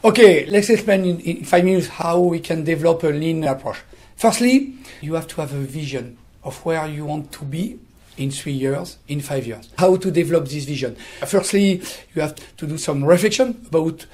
Okay, let's explain in 5 minutes how we can develop a lean approach. Firstly, you have to have a vision of where you want to be in 3 years, in 5 years. How to develop this vision? Firstly, you have to do some reflection about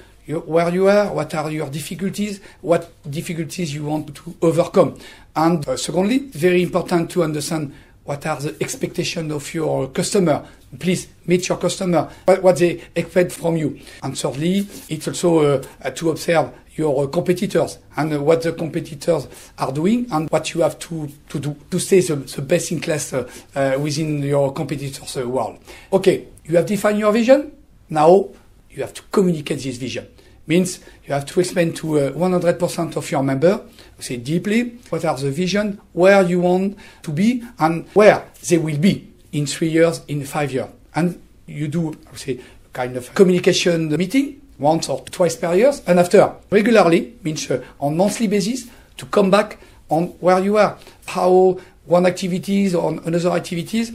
where you are, what are your difficulties, what difficulties you want to overcome. And secondly, very important to understand what are the expectations of your customer. Please meet your customer, what they expect from you. And thirdly, it's also to observe your competitors and what the competitors are doing and what you have to do to stay the best in class within your competitors' world. Okay, you have defined your vision. Now you have to communicate this vision. Means you have to explain to 100% of your member, say deeply, what are the vision, where you want to be, and where they will be in 3 years, in 5 years. And you do, say, kind of communication meeting once or twice per year, and after regularly, means on monthly basis, to come back on where you are, how one activities or another activities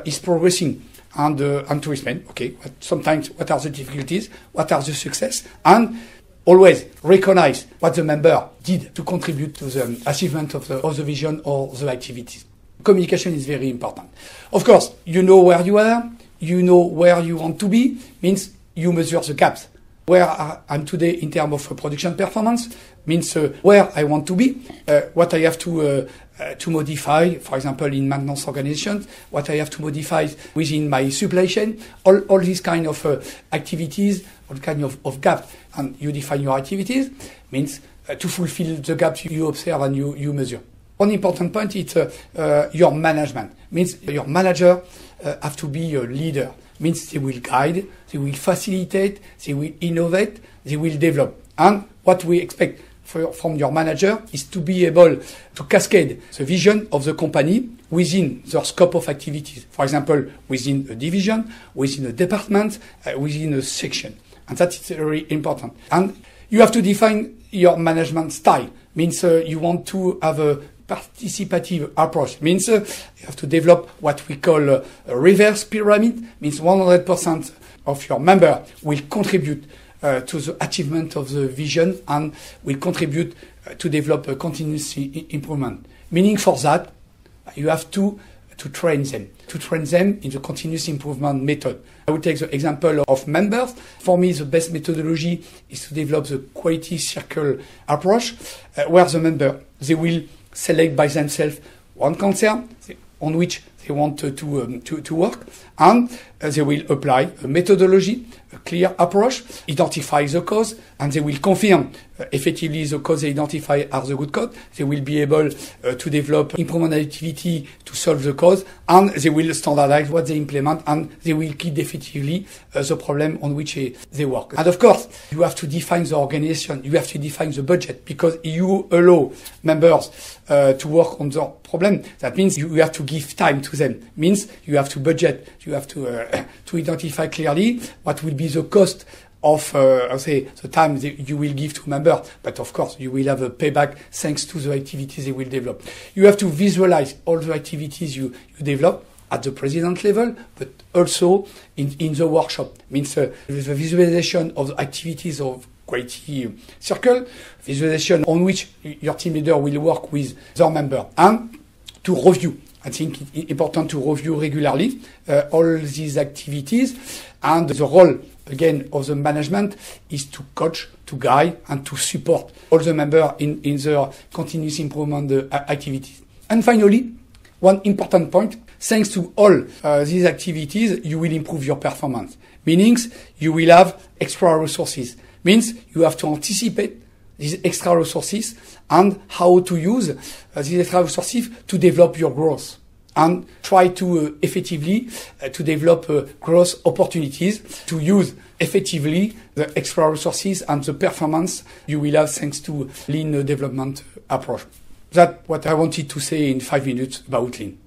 is progressing. And to explain, okay, sometimes what are the difficulties, what are the success, and always recognize what the member did to contribute to the achievement of the vision or the activities. Communication is very important. Of course, you know where you are, you know where you want to be, means you measure the gaps. Where I'm today in terms of production performance, means where I want to be, what I have to modify, for example, in maintenance organizations, what I have to modify within my supply chain, all these kind of activities, all kind of gaps, and you define your activities, means to fulfill the gaps you observe and you measure. One important point is your management, means your manager have to be a leader, means they will guide, they will facilitate, they will innovate, they will develop. And what we expect from your manager is to be able to cascade the vision of the company within their scope of activities. For example, within a division, within a department, within a section. And that is very important. And you have to define your management style. Means you want to have a participative approach. Means you have to develop what we call a reverse pyramid. Means 100% of your member will contribute to the achievement of the vision and will contribute to develop a continuous improvement. Meaning for that, you have to train them in the continuous improvement method. I will take the example of members. For me, the best methodology is to develop the quality circle approach, where the member, they will select by themselves one concern on which they want to work, and they will apply a methodology, a clear approach, identify the cause, and they will confirm effectively the cause they identify are the good cause. They will be able to develop improvement activity to solve the cause, and they will standardize what they implement, and they will keep effectively the problem on which they work. And of course, you have to define the organization, you have to define the budget, because you allow members to work on the problem. That means you have to give time to them. Means you have to budget, you have to identify clearly what will be the cost of the time that you will give to member, but of course you will have a payback thanks to the activities they will develop. You have to visualize all the activities you develop at the president level, but also in the workshop. Means the visualization of the activities of quality circle, visualization on which your team leader will work with their member, and to review. I think it's important to review regularly all these activities, and the role again of the management is to coach, to guide, and to support all the members in their continuous improvement activities. And finally, one important point, thanks to all these activities, you will improve your performance. Meaning you will have extra resources. Means you have to anticipate these extra resources and how to use these extra resources to develop your growth, and try to effectively to develop growth opportunities, to use effectively the extra resources and the performance you will have thanks to lean development approach. That's what I wanted to say in 5 minutes about lean.